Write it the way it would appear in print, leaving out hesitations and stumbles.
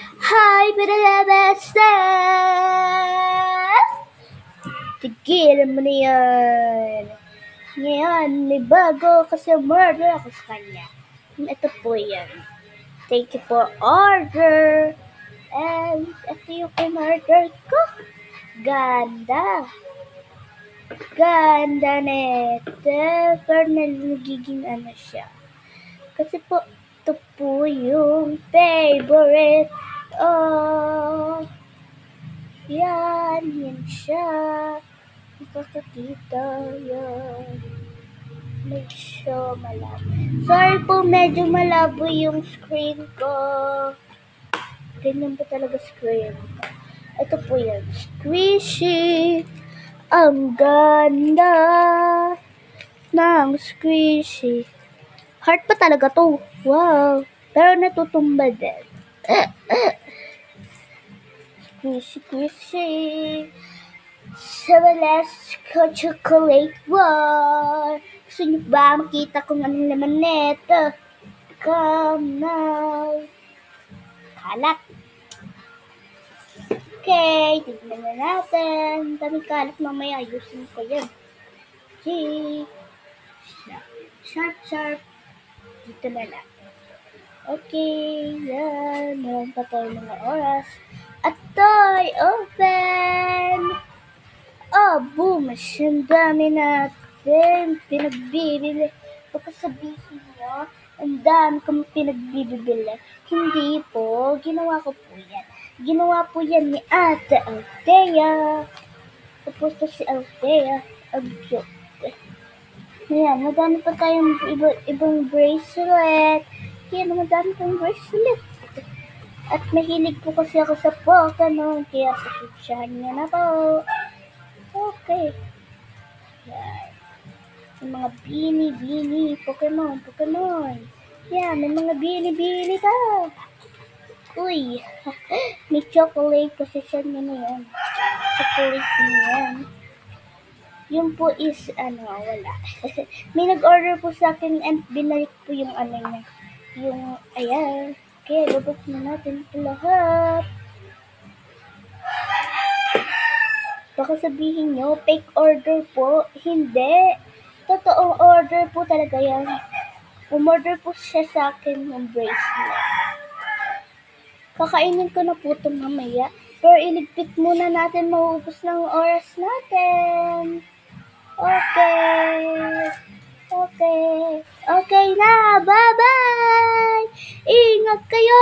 Hi, pinalabasa! Tigilan mo na yan. Ngayon, may bago kasi murder ako sa kanya. Ito po yan. Thank you for order. And ito yung in-order ko. Ganda. Ganda nito. Pero nagiging ano siya. Kasi po, ito po yung favorite. Oh, yan siya. Nakakakita, yan. Medyo malabo. Sorry po, medyo malabo yung screen ko. Ganyan po talaga screen. Ito po yan. Squishy. Ang ganda ng squishy. Heart pa talaga to. Wow. Pero natutumba din. Squishy. Sabalas ko chocolate war. Gusto niyo ba makita kung anong laman neto? Come now. Kalat. Okay, tignan na natin. Daming kalat, mamaya ayusin ko yan. Okay. Sharp. Dito na lang. Okay, yan. Meron pa tayo mga oras. At toy open! Oh, boom! Ang dami natin pinagbibili. Baka sabihin nyo, ang dami kong pinagbibili. Hindi po. Ginawa ko po yan. Ginawa po yan ni Ate Althea. Tapos to si Althea. Ang cute. Ayan, madami pa tayong ibang bracelet. Yan, madami pang bracelet. At mahilig po kasi ako sa Pokemon. Kaya pasensyahan niyo na po. Okay. Yan. May mga bini, Pokemon. Yan, may mga bini pa. Uy, may chocolate kasi siya na yan. Chocolate na yan. Yun po is, wala. May nag-order po sa akin and binalik po yung niya. Yung, ayan. Okay, lubos na natin ito lahat. Baka sabihin nyo, fake order po. Hindi. Totoong order po talaga yan. Umorder po siya sa akin ng bracelet. Kakainin ko na po ito mamaya. Pero iligpit muna natin, maubos ng oras natin. Okay na. Bye-bye! Ingat kayo!